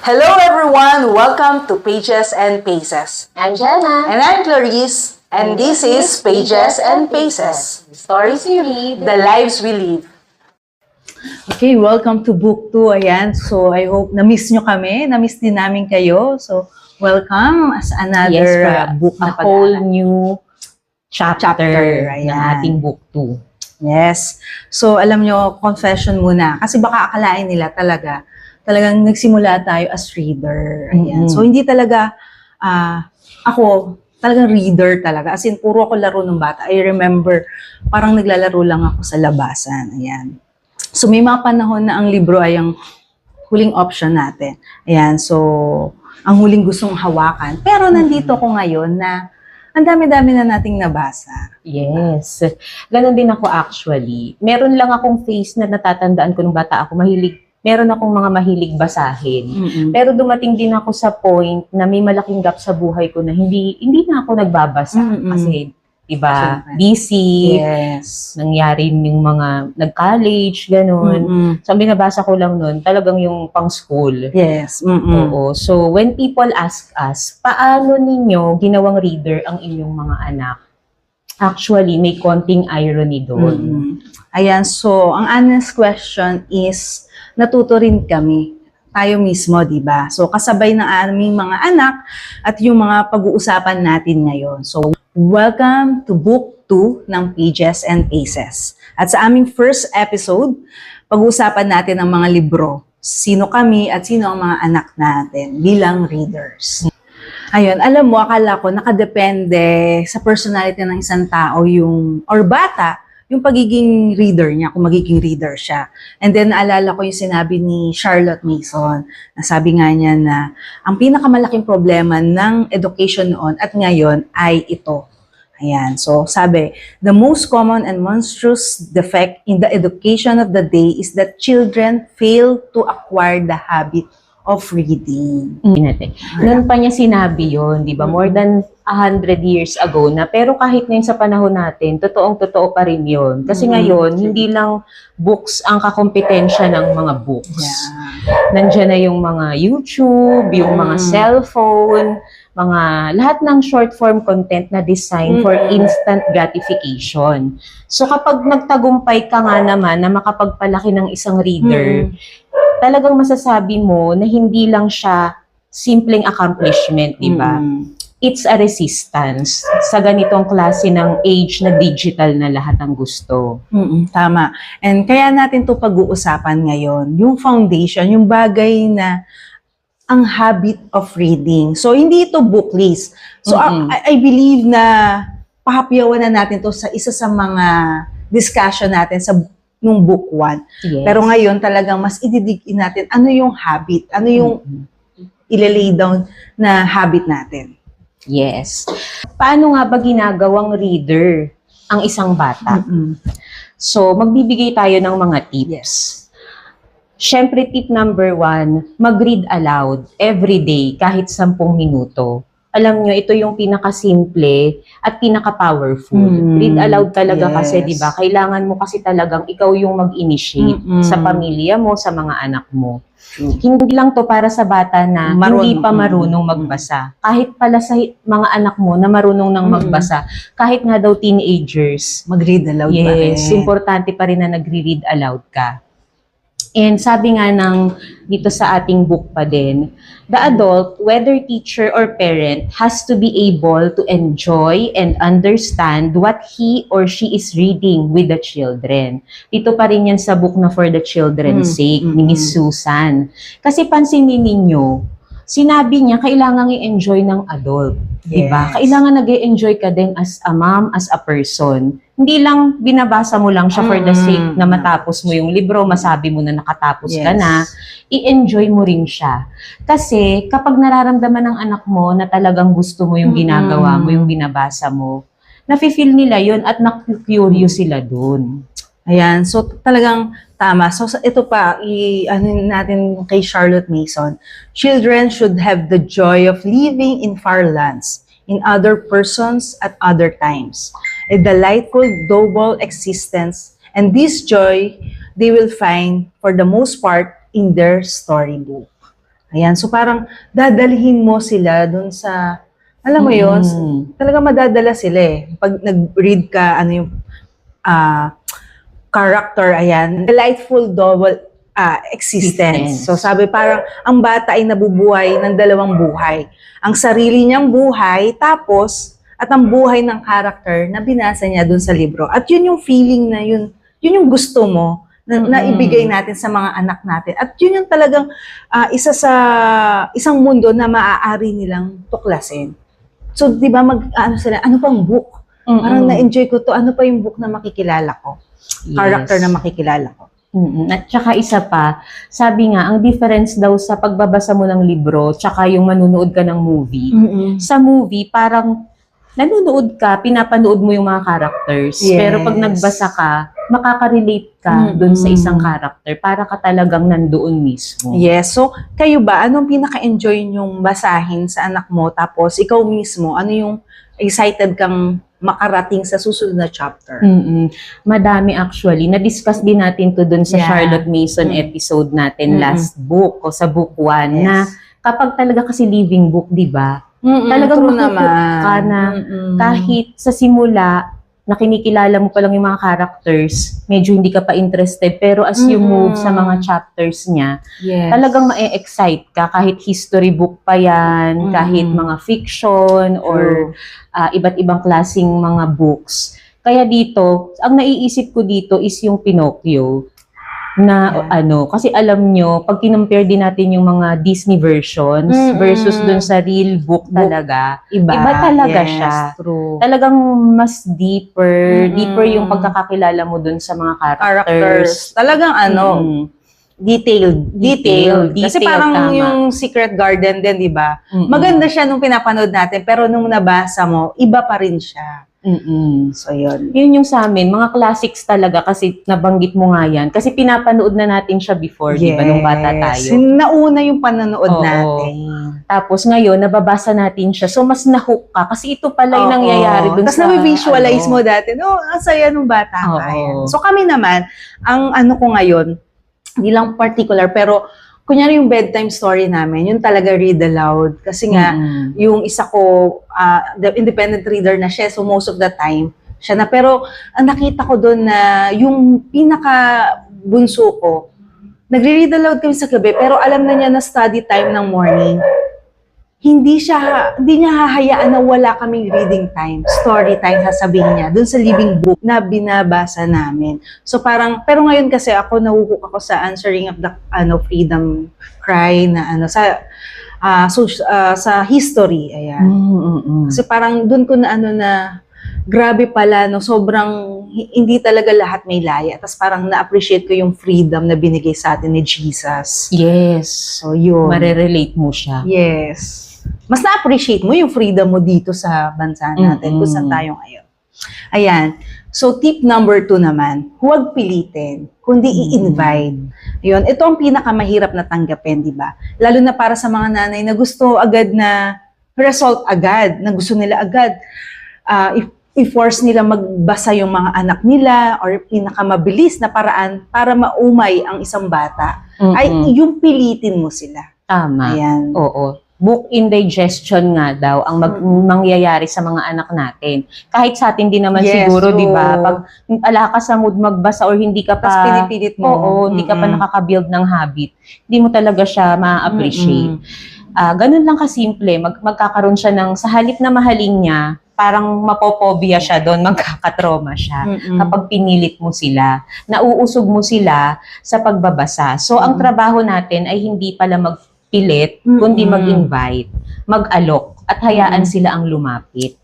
Hello everyone! Welcome to Pages and Paces. I'm Jenna. And I'm Clarice. And this is Pages and Paces. Stories we read. The lives we live. Okay, welcome to Book 2. Ayan, so I hope na-miss nyo kami. Na-miss din namin kayo. So, welcome as another book na whole new chapter Ayan. ng ating Book 2. Yes. So, alam nyo, confession muna. Kasi baka akalain nila talagang nagsimula tayo as reader. Ayan. So, hindi talaga, ako, talagang reader talaga. As in, puro ako laro ng bata. I remember, parang naglalaro lang ako sa labasan. Ayan. So, may mga panahon na ang libro ay ang huling option natin. Ayan. So, ang huling gustong hawakan. Pero nandito ko ngayon na ang dami-dami na nating nabasa. Yes. Ganon din ako actually. Meron lang akong phase na natatandaan ko nung bata ako. Meron akong mga mahilig basahin. Pero dumating din ako sa point na may malaking gap sa buhay ko na hindi na ako nagbabasa. Kasi, diba, busy, Yes. nangyari yung mga nag-college, gano'n. So, ang binabasa ko lang nun, talagang yung pang-school. Yes. Oo. So, when people ask us, paano ninyo ginawang reader ang inyong mga anak? Actually, may konting irony doon. Ayan, so, ang honest question is, natuto rin kami. Tayo mismo, di ba? So, kasabay ng aming mga anak at yung mga pag-uusapan natin ngayon. So, welcome to Book 2 ng Pages and Paces. At sa aming first episode, pag-uusapan natin ang mga libro. Sino kami at sino ang mga anak natin bilang readers. Ayun, alam mo, akala ko nakadepende sa personality ng isang tao or bata, yung pagiging reader niya, kung magiging reader siya. And then, naalala ko yung sinabi ni Charlotte Mason, na sabi nga niya na ang pinakamalaking problema ng education noon at ngayon ay ito. Ayan, so sabi, the most common and monstrous defect in the education of the day is that children fail to acquire the habit of reading. Noon pa niya sinabi yon, di ba? More than 100 years ago na. Pero kahit ngayon sa panahon natin, totoong-totoo pa rin yon. Kasi ngayon, hindi lang books ang kakompetensya ng mga books. Nandiyan na yung mga YouTube, yung mga cellphone, lahat ng short form content na design for instant gratification. So kapag nagtagumpay ka nga naman na makapagpalaki ng isang reader, talagang masasabi mo na hindi lang siya simpleng accomplishment, di ba? It's a resistance sa ganitong klase ng age na digital na lahat ang gusto. Tama. And kaya natin to pag-uusapan ngayon, yung foundation, yung bagay na ang habit of reading. So, hindi ito book list. So, I believe na pahapyawan na natin to sa isa sa mga discussion natin nung book 1. Yes. Pero ngayon talagang mas ididigin natin ano yung habit, ano yung ilalay down na habit natin. Yes. Paano nga ba ginagawang reader ang isang bata? So, magbibigay tayo ng mga tips. Siyempre, tip number 1, mag-read aloud every day, kahit 10 minuto. Alam nyo, ito yung pinaka-simple at pinaka-powerful. Read aloud talaga kasi, di ba? Kailangan mo kasi talagang ikaw yung mag-initiate sa pamilya mo, sa mga anak mo. Hindi lang to para sa bata na hindi pa marunong magbasa. Kahit pala sa mga anak mo na marunong nang magbasa, kahit nga daw teenagers, Mag-read aloud pa rin. yes, importante pa rin na nagre-read aloud ka. And sabi nga dito sa ating book pa din, the adult, whether teacher or parent, has to be able to enjoy and understand what he or she is reading with the children. Dito pa rin yan sa book na For the Children's Sake, ni Miss Susan. Kasi pansinin ninyo, sinabi niya, kailangan i-enjoy ng adult. Diba? Kailangan nag-enjoy ka din as a mom, as a person. Hindi lang binabasa mo lang siya for the sake na matapos mo yung libro, masabi mo na nakatapos ka na, i-enjoy mo rin siya. Kasi kapag nararamdaman ng anak mo na talagang gusto mo yung ginagawa mo, yung binabasa mo, nafe-feel nila yun at na-curious sila dun. Ayan, so talagang tama. So ito pa, ano natin kay Charlotte Mason. Children should have the joy of living in far lands, in other persons at other times. A delightful double existence, and this joy they will find for the most part in their storybook. Ayan, so parang dadalhin mo sila dun sa, alam mo yun, talaga madadala sila eh. Pag nag-read ka, ano yung character, ayan, delightful double existence. So sabi parang, ang bata ay nabubuhay ng dalawang buhay. Ang sarili niyang buhay, tapos, at ang buhay ng character na binasa niya dun sa libro. At yun yung feeling na yun yung gusto mo, na ibigay natin sa mga anak natin. At yun yung talagang isang mundo na maaari nilang tuklasin. So, di ba, sila, ano pang book? Parang na-enjoy ko to, ano pa yung book na makikilala ko? Character na makikilala ko. At saka isa pa, sabi nga, ang difference daw sa pagbabasa mo ng libro, tsaka yung manunood ka ng movie. Sa movie, parang nanonood ka, pinapanood mo yung mga characters. Yes. Pero pag nagbasa ka, makaka-relate ka dun sa isang character para ka talagang nandoon mismo. Yes. So, kayo ba, anong pinaka-enjoy nyong basahin sa anak mo? Tapos, ikaw mismo, ano yung excited kang makarating sa susunod na chapter? Madami actually. Na-discuss din natin to dun sa Yeah. Charlotte Mason episode natin last book o sa book 1 na kapag talaga kasi living book, di ba? Talagang makukuha ka na kahit sa simula na kinikilala mo pa lang yung mga characters, medyo hindi ka pa interested, pero as you move sa mga chapters niya, talagang ma-excite ka kahit history book pa yan, kahit mga fiction or iba't ibang klaseng mga books. Kaya dito, ang naiisip ko dito is yung Pinocchio na kasi alam nyo, pag kinumpare din natin yung mga Disney versions versus dun sa real book talaga, iba talaga siya. True. Talagang mas deeper yung pagkakakilala mo dun sa mga characters. Talagang detailed. Kasi parang tama. yung Secret Garden din, di ba? Maganda siya nung pinapanood natin, pero nung nabasa mo, iba pa rin siya. So, yun. Yun yung sa amin, mga classics talaga kasi nabanggit mo nga yan. Kasi pinapanood na natin siya before, di ba, nung bata tayo. Nauna yung panonood natin. Tapos ngayon, nababasa natin siya. So, mas nahook ka. Kasi ito pala yung nangyayari dun Tapos sa... na-visualize mo dati, ang saya nung bata ka. Yan. So, kami naman, ang ko ngayon, hindi lang particular, pero kunyari yung bedtime story namin, yun talaga read aloud. Kasi nga, yung isa ko, the independent reader na siya, so most of the time, siya na. Pero, ang nakita ko doon na yung pinaka-bunso ko, nagre-read aloud kami sa gabi, pero alam na niya na study time ng morning. Hindi niya hahayaan na wala kaming reading time, story time, sasabihin niya, dun sa living book na binabasa namin. So parang, pero ngayon kasi ako, nahuhook ako sa answering of the freedom cry na sa history, ayan. Kasi parang dun ko na grabe pala, sobrang hindi talaga lahat may laya. Tapos parang na-appreciate ko yung freedom na binigay sa atin ni Jesus. Yes. So yun. Marerelate mo siya. Yes. Mas na-appreciate mo yung freedom mo dito sa bansa natin, kung saan tayo ngayon. Ayan. So, tip number 2 naman, huwag pilitin, kundi i-invite. Ayun, ito ang pinakamahirap na tanggapin, di ba? Lalo na para sa mga nanay na gusto agad na result agad, na gusto nila agad. I-force nila magbasa yung mga anak nila or pinakamabilis na paraan para maumay ang isang bata, ay yung pilitin mo sila. Tama. Ayan. Oo. Book indigestion nga daw ang mangyayari sa mga anak natin. Kahit sa atin din naman siguro, di ba? Pag ala ka sa mood magbasa or hindi ka pa... Tapos pinipilit mo. hindi ka pa nakaka-build ng habit. Hindi mo talaga siya ma-appreciate. Ganun lang kasimple. Magkakaroon siya ng... Sa halip na mahalin niya, parang mapopobia siya doon, magkakatroma siya. Kapag pinilit mo sila, nauusog mo sila sa pagbabasa. So, ang trabaho natin ay hindi pala magpilit, kundi mag-invite, mag-alok, at hayaan sila ang lumapit.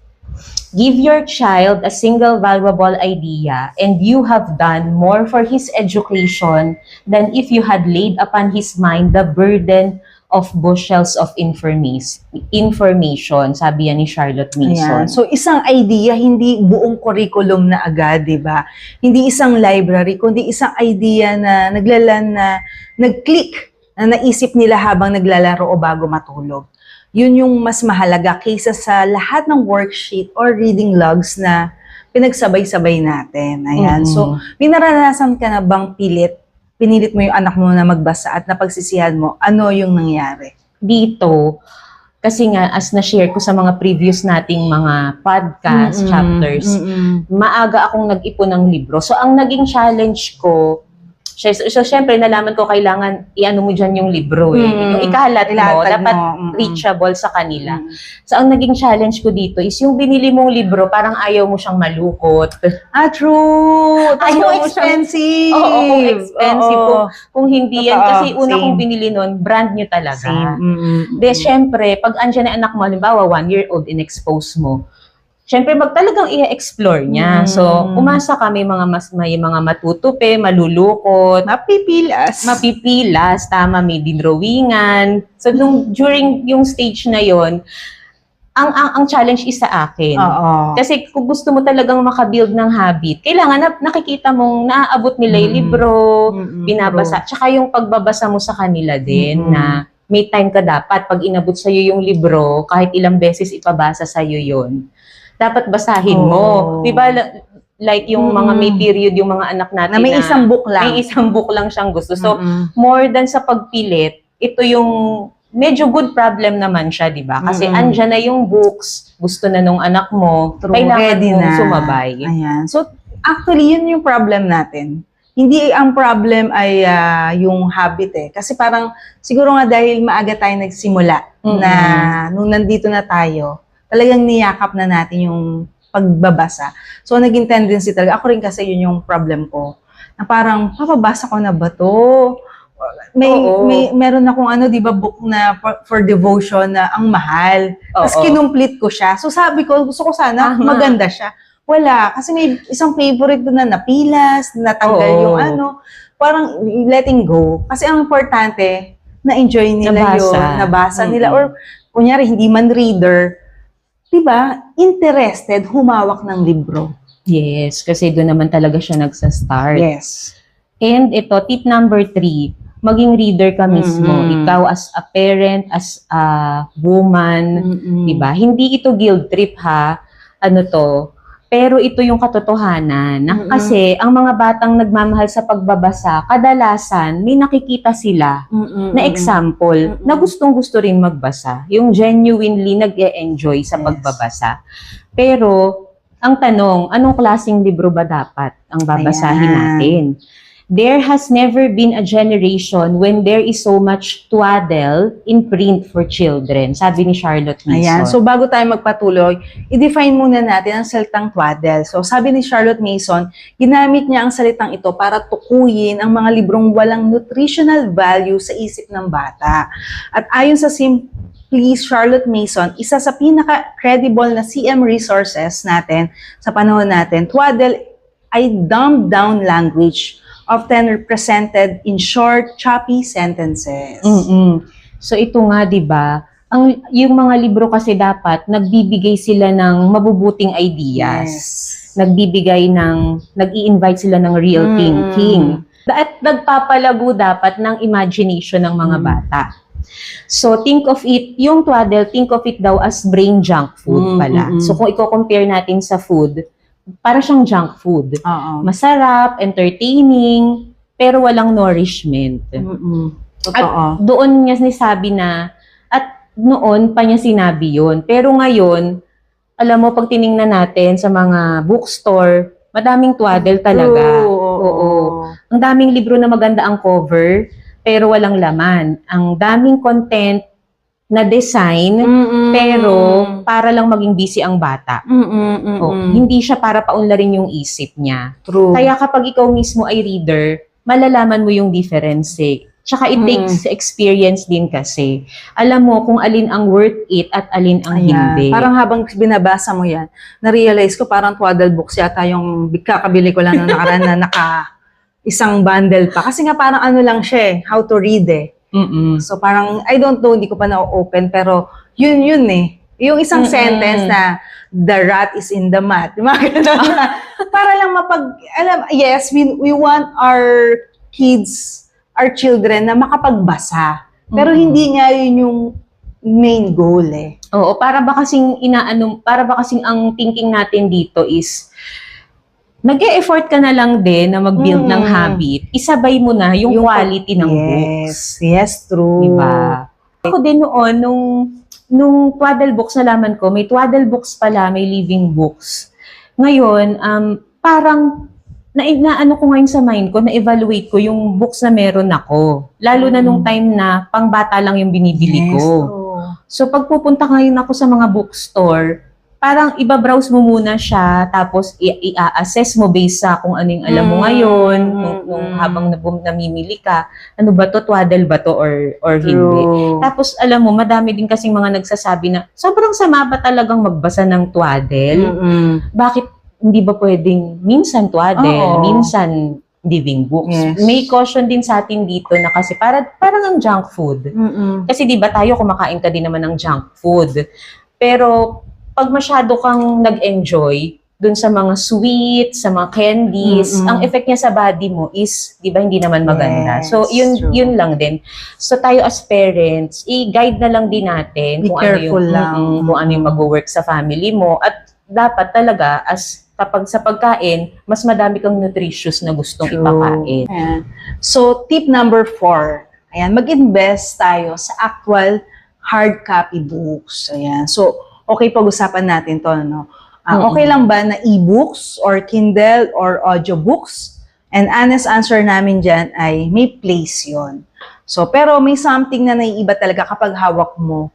Give your child a single valuable idea, and you have done more for his education than if you had laid upon his mind the burden of bushels of information, sabi yan ni Charlotte Mason. Ayan. So, isang idea, hindi buong curriculum na agad, di ba? Hindi isang library, kundi isang idea na nag-click, na naisip nila habang naglalaro o bago matulog. Yun yung mas mahalaga kaysa sa lahat ng worksheet or reading logs na pinagsabay-sabay natin. Ayan. So, pinaranasan ka na bang pinilit mo yung anak mo na magbasa at napagsisihan mo, ano yung nangyari? dito, kasi nga, as na-share ko sa mga previous nating mga podcast, chapters, maaga akong nag-ipon ng libro. So, ang naging challenge ko, so syempre, nalaman ko kailangan i-ano mo dyan yung libro eh. Yung ikalat mo, Ilatag dapat mo. reachable sa kanila. So, ang naging challenge ko dito is yung binili mong libro, parang ayaw mo siyang malukot. True. Tapos Ayaw kung mo siyang- expensive. Oo, kung expensive. Oo. Kung hindi yan, Totoo, kasi una same. kong binili nun, brand new talaga. Same. De, syempre, pag andyan na anak mo, halimbawa, 1-year-old, in-expose mo, syempre, talagang i-explore niya. So, umasa ka, may mga matutupi, malulukot, mapipilas, tama, may dinrawingan. So, during yung stage na yon, ang challenge is sa akin. Oo. Kasi kung gusto mo talagang makabuild ng habit, kailangan nakikita mong naaabot nila yung libro, binabasa. Tsaka yung pagbabasa mo sa kanila din na may time ka dapat pag inabot sa'yo yung libro, kahit ilang beses ipabasa sa'yo yun, dapat basahin mo. Di ba? Like yung mga may period, yung mga anak natin Na may isang book lang. May isang book lang siyang gusto. So, more than sa pagpilit, ito yung medyo good problem naman siya, di ba? Kasi andyan na yung books, gusto na nung anak mo, kailangan ready mong na. sumabay. Ayan. So, actually, yun yung problem natin. Hindi ang problem ay yung habit eh. Kasi parang, siguro nga dahil maaga tayo nagsimula na nung nandito na tayo, talagang niyakap na natin yung pagbabasa. So, naging tendency talaga. Ako rin kasi yun yung problem ko. Na parang, papabasa ko na ba to? Meron akong di ba, book na for devotion na ang mahal. Tapos kinumplete ko siya. So, sabi ko, gusto ko sana maganda siya. Wala. Kasi may isang favorite doon na napilas, natanggal yung parang letting go. Kasi ang importante, na-enjoy nila yun, nabasa nila. Or, kunyari, hindi man reader, diba, interested, humawak ng libro. Yes, kasi doon naman talaga siya nagsa-start. Yes. And ito, tip number 3, maging reader ka mismo. Ikaw as a parent, as a woman, diba? Hindi ito guilt trip ha, pero ito yung katotohanan. Kasi ang mga batang nagmamahal sa pagbabasa, kadalasan may nakikita sila na example na gustong-gusto rin magbasa. Yung genuinely nag-e-enjoy sa pagbabasa. Pero ang tanong, anong klaseng libro ba dapat ang babasahin natin? There has never been a generation when there is so much twaddle in print for children, sabi ni Charlotte Mason. Ayan. So, bago tayo magpatuloy, i-define muna natin ang salitang twaddle. So, sabi ni Charlotte Mason, ginamit niya ang salitang ito para tukuyin ang mga librong walang nutritional value sa isip ng bata. At ayon sa Simply Charlotte Mason, isa sa pinaka-credible na CM resources natin sa panahon natin, twaddle ay dumbed down language often represented in short, choppy sentences. So ito nga, 'di ba? Yung mga libro kasi dapat nagbibigay sila ng mabubuting ideas. Yes. Nag-i-invite sila ng real thinking. At nagpapalago dapat ng imagination ng mga bata. So think of it, yung twaddle, think of it daw as brain junk food pala. So kung i-compare natin sa food, para siyang junk food. Masarap, entertaining, pero walang nourishment. At doon niya sinasabi na, at noon pa niya sinabi yun. Pero ngayon, alam mo, pag tiningnan natin sa mga bookstore, madaming twaddle talaga. Oo. Ang daming libro na maganda ang cover, pero walang laman. Ang daming content na design, pero para lang maging busy ang bata. Hindi siya para paunlarin yung isip niya. True. Kaya kapag ikaw mismo ay reader, malalaman mo yung difference eh. Tsaka it takes experience din kasi. Alam mo kung alin ang worth it at alin ang hindi. Parang habang binabasa mo yan, na-realize ko parang twaddle books yata yung kakabili ko lang ng nakaraan na isang bundle pa. Kasi nga parang lang siya how to read eh. So parang, I don't know, hindi ko pa na-open, pero yun eh. Yung isang sentence na, the rat is in the mat. Para lang yes, we want our kids, our children na makapagbasa. Pero hindi nga yun yung main goal eh. Oo, para ba kasing ang thinking natin dito is, nag-e-effort ka na lang din na mag-build ng habit, isabay mo na yung quality ng books. Yes, true. Diba? Ako din noon, nung twaddle books, nalaman ko, may twaddle books pala, may living books. Ngayon, parang, ano ko ngayon sa mind ko, na-evaluate ko yung books na meron ako. Lalo na nung time na pangbata lang yung binibili ko. So, pag pupunta ngayon ako sa mga bookstore, parang ibabrowse mo muna siya, tapos i-assess mo based sa kung ano yung alam mo ngayon, kung habang namimili ka, ano ba to, twaddle ba to, or hindi. Tapos, alam mo, madami din kasing mga nagsasabi na, sobrang sama ba talagang magbasa ng twaddle? Bakit hindi ba pwedeng minsan twaddle, minsan living books? May caution din sa atin dito na kasi parang ang junk food. Kasi di ba tayo kumakain ka din naman ng junk food. Pero pag masyado kang nag-enjoy dun sa mga sweets, sa mga candies, ang effect niya sa body mo is, di ba, hindi naman maganda. So, yun lang din. So, tayo as parents, i-guide na lang din natin kung ano yung mag-work sa family mo. At dapat talaga, kapag sa pagkain, mas madami kang nutritious na gustong ipakain. Ayan. So, tip number 4, ayan, mag-invest tayo sa actual hard copy books. Ayan. So, okay, pag-usapan natin to, no? Okay lang ba na e-books or Kindle or audiobooks? And honest answer namin dyan ay may place yon. So, pero may something na naiiba talaga kapag hawak mo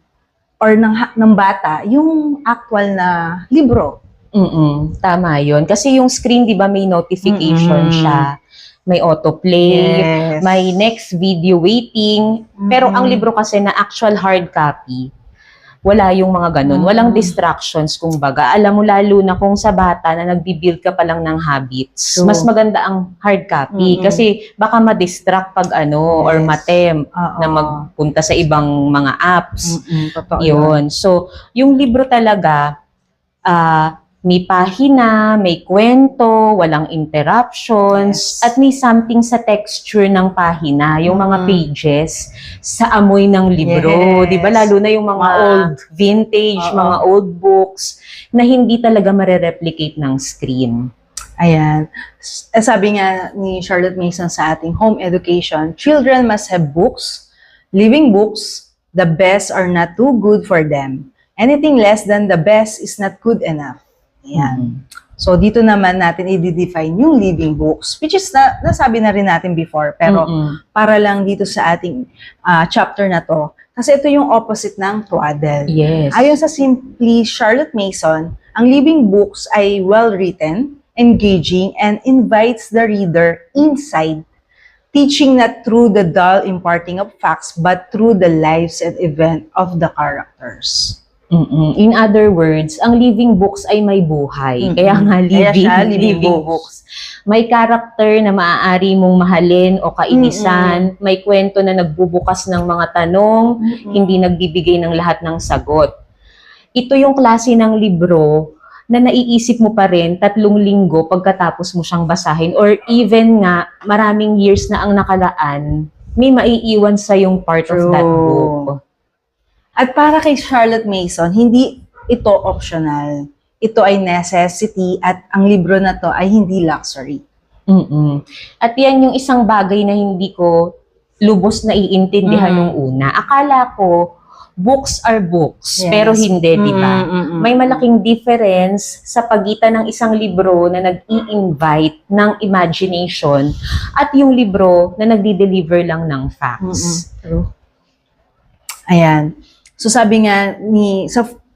or ng bata, yung actual na libro. Tama yon. Kasi yung screen, di ba, may notification siya. May autoplay, may next video waiting. Pero ang libro kasi na actual hard copy, wala yung mga ganun. Walang distractions, kumbaga. Alam mo, lalo na kung sa bata na nagbibuild ka pa lang ng habits. Mas maganda ang hard copy. Kasi baka ma-distract pag or matempt na magpunta sa ibang mga apps. Yun. So, yung libro talaga, may pahina, may kwento, walang interruptions, at may something sa texture ng pahina, yung mga pages, sa amoy ng libro. Di ba? Lalo na yung mga old vintage, mga old books, na hindi talaga marereplicate ng screen. Ayan. Sabi nga ni Charlotte Mason sa ating home education, children must have books, living books. The best are not too good for them. Anything less than the best is not good enough. Ayan. So, dito naman natin i-define yung living books, which is nasabi na rin natin before, pero para lang dito sa ating chapter na to, kasi ito yung opposite ng twaddle. Yes. Ayon sa Simply Charlotte Mason, ang living books ay well-written, engaging, and invites the reader inside, teaching not through the dull imparting of facts, but through the lives and event of the characters. In other words, ang living books ay may buhay. Kaya nga living books. May character na maaari mong mahalin o kainisan. May kwento na nagbubukas ng mga tanong, hindi nagbibigay ng lahat ng sagot. Ito yung klase ng libro na naiisip mo pa rin 3 linggo pagkatapos mo siyang basahin, or even nga maraming years na ang nakalaan, may maiiwan sa yung part of that book. At para kay Charlotte Mason, hindi ito optional. Ito ay necessity, at ang libro na to ay hindi luxury. At yan yung isang bagay na hindi ko lubos na iintindihan nung una. Akala ko, books are books, pero hindi, di ba? May malaking difference sa pagitan ng isang libro na nag-i-invite ng imagination at yung libro na nagdi-deliver lang ng facts. Ayan. So sabi nga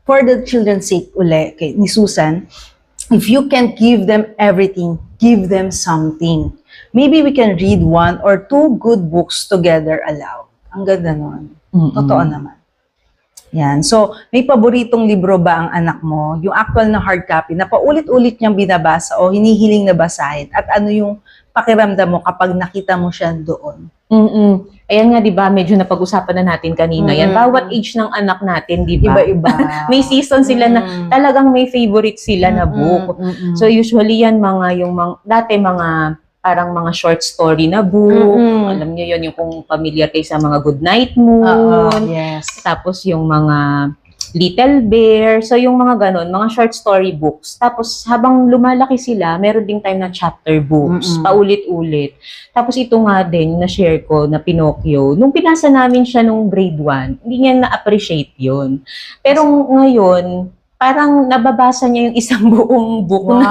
for the children's sake ni Susan, if you can't give them everything, give them something. Maybe we can read 1 or 2 good books together aloud. Ang ganda nun. Totoo naman. Yan. So, may paboritong libro ba ang anak mo? Yung actual na hard copy na paulit-ulit niyang binabasa o hinihiling na basahin? At ano yung pakiramdam mo kapag nakita mo siya doon? Ayan nga, di ba, medyo napag-usapan na natin kanina. Yan, bawat age ng anak natin, di ba? Iba-iba. May season sila na talagang may favorite sila na book. So usually yan dati parang mga short story na book. Alam niyo yun, yung kung familiar kayo sa mga Good Night Moon. Yes. Tapos yung mga Little Bear. So, yung mga ganon, mga short story books. Tapos, habang lumalaki sila, meron ding time na chapter books, paulit-ulit. Tapos, ito nga din, na-share ko na Pinocchio. Nung pinasa namin siya nung grade 1, hindi niya na-appreciate yun. Pero ngayon, parang nababasa niya yung isang buong book ng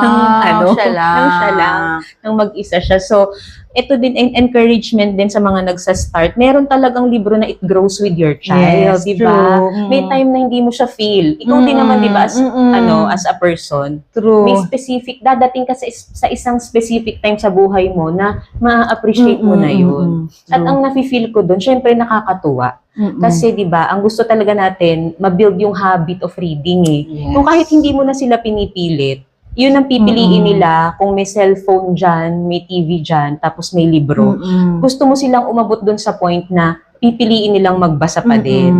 siya lang. ng siya lang, nang mag-isa siya. So, ito din encouragement din sa mga nagsa-start. Meron talagang libro na it grows with your child, Yes, di ba? true. May time na hindi mo siya feel. Ikaw din naman, di ba, as a person. True. May specific, dadating ka sa isang specific time sa buhay mo na ma-appreciate mo na yun. At ang nafe-feel ko doon, syempre nakakatuwa. Kasi 'di ba, ang gusto talaga natin ma-build yung habit of reading eh. Yes. Kung kahit hindi mo na sila pinipilit, yun ang pipiliin nila kung may cellphone diyan, may TV diyan, tapos may libro. Gusto mo silang umabot doon sa point na pipiliin nilang magbasa pa din.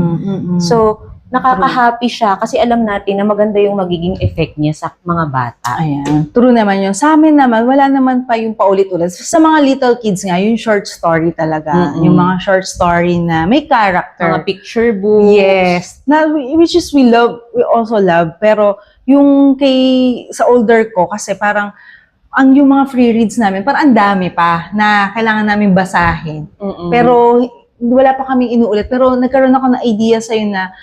So, nakaka-happy siya kasi alam natin na maganda yung magiging effect niya sa mga bata. Ayan. True naman yun. Sa amin naman, wala naman pa yung paulit-ulit. Sa mga little kids nga, yung short story talaga. Yung mga short story na may character. Mga picture books. Yes. Na, which is we also love. Pero yung sa older ko, kasi parang yung mga free reads namin, parang ang dami pa na kailangan namin basahin. Pero wala pa kaming inuulit. Pero nagkaroon ako ng idea sa'yo na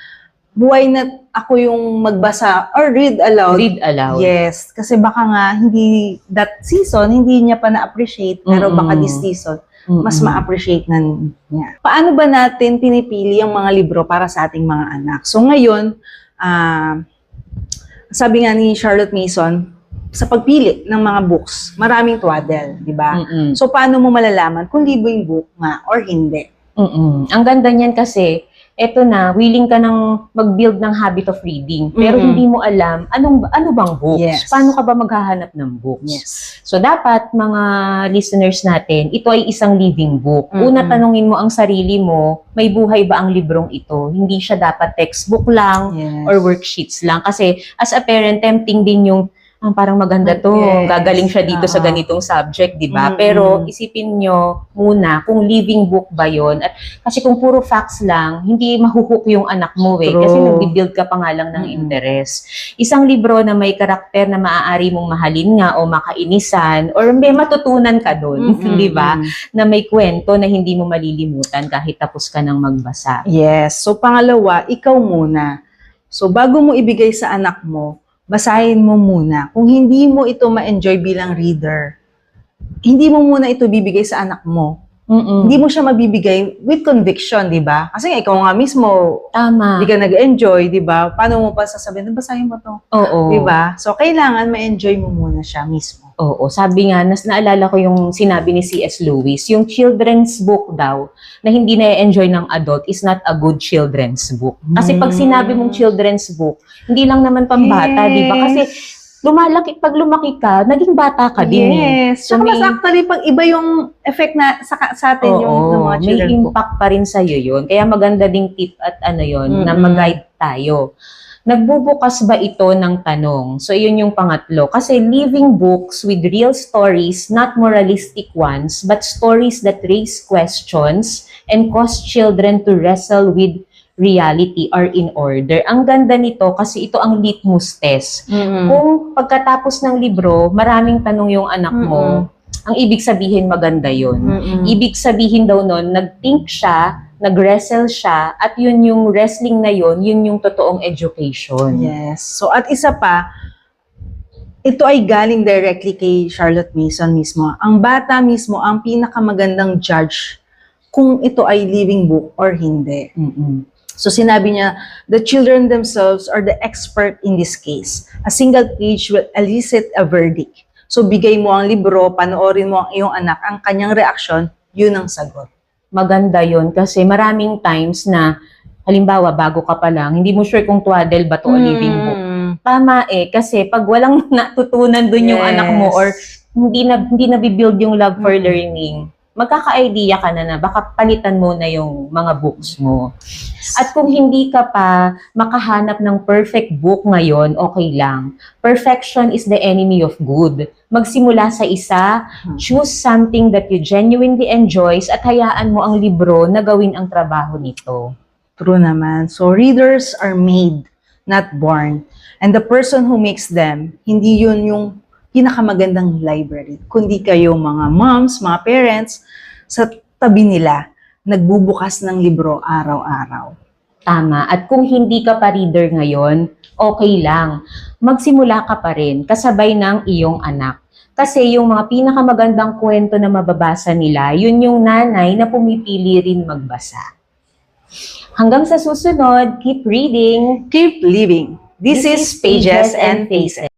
buhay na ako yung magbasa or read aloud. Read aloud. Yes. Kasi baka nga, that season, hindi niya pa na-appreciate. Pero baka this season, mas ma-appreciate na niya. Paano ba natin pinipili ang mga libro para sa ating mga anak? So ngayon, sabi nga ni Charlotte Mason, sa pagpili ng mga books, maraming twaddle, di ba? So paano mo malalaman kung libreng book nga or hindi? Ang ganda niyan kasi, eto na, willing ka nang mag-build ng habit of reading, pero hindi mo alam ano bang books? Yes. Paano ka ba maghahanap ng books? Yes. So dapat mga listeners natin, ito ay isang living book. Una, tanungin mo ang sarili mo, may buhay ba ang librong ito? Hindi siya dapat textbook lang or worksheets lang. Kasi as a parent, tempting din yung parang maganda to, gagaling siya dito sa ganitong subject, di ba? Pero isipin nyo muna kung living book ba yon. At kasi kung puro facts lang, hindi mahuhook yung anak mo eh. Kasi nag-build ka pa nga lang ng interest. Isang libro na may karakter na maaari mong mahalin nga o makainisan or may matutunan ka doon, di ba? Na may kwento na hindi mo malilimutan kahit tapos ka nang magbasa. Yes. So pangalawa, ikaw muna. So bago mo ibigay sa anak mo, basahin mo muna. Kung hindi mo ito ma-enjoy bilang reader, hindi mo muna ito bibigay sa anak mo. Hindi mo siya mabibigay with conviction, di ba? Kasi nga, ikaw nga mismo, Tama. hindi ka nag-enjoy, di ba? Paano mo pa sasabihin, basahin mo to? Oo. Di ba? So, kailangan ma-enjoy mo muna siya mismo. Oo, sabi nga, naalala ko yung sinabi ni C.S. Lewis, yung children's book daw, na hindi na-enjoy ng adult is not a good children's book. Kasi pag sinabi mong children's book, hindi lang naman pambata, di ba? Kasi pag lumaki ka, naging bata ka din eh. Yes. So, mas actually, pag iba yung effect na sa atin yung ng mga may children book. impact pa rin sa'yo yun. Kaya maganda ding tip at na mag-guide tayo. Nagbubukas ba ito ng tanong? So, yun yung pangatlo. Kasi living books with real stories, not moralistic ones, but stories that raise questions and cause children to wrestle with reality are in order. Ang ganda nito kasi ito ang litmus test. Kung pagkatapos ng libro, maraming tanong yung anak mo, ang ibig sabihin maganda yun. Ibig sabihin daw nun, nag-think siya, nag-wrestle siya, at yun yung wrestling na yun yung totoong education. Yes. So, at isa pa, ito ay galing directly kay Charlotte Mason mismo. Ang bata mismo ang pinakamagandang judge kung ito ay living book or hindi. So, sinabi niya, the children themselves are the expert in this case. A single page will elicit a verdict. So, bigay mo ang libro, panoorin mo ang iyong anak, ang kanyang reaksyon, yun ang sagot. Maganda yun kasi maraming times na, halimbawa, bago ka pa lang, hindi mo sure kung twaddle ba to o living book. Tama eh, kasi pag walang natutunan dun yung anak mo or hindi na bibuild yung love for learning, magkaka-idea ka na baka palitan mo na yung mga books mo. At kung hindi ka pa makahanap ng perfect book ngayon, okay lang. Perfection is the enemy of good. Magsimula sa isa, choose something that you genuinely enjoys at hayaan mo ang libro na gawin ang trabaho nito. True naman. So, readers are made not born. And the person who makes them, hindi yun yung pinakamagandang library, kundi kayo mga moms, mga parents, sa tabi nila, nagbubukas ng libro araw-araw. Tama. At kung hindi ka pa reader ngayon, okay lang. Magsimula ka pa rin kasabay ng iyong anak. Kasi yung mga pinakamagandang kwento na mababasa nila, yun yung nanay na pumipili rin magbasa. Hanggang sa susunod, keep reading. Keep living. This is Pages and Faces.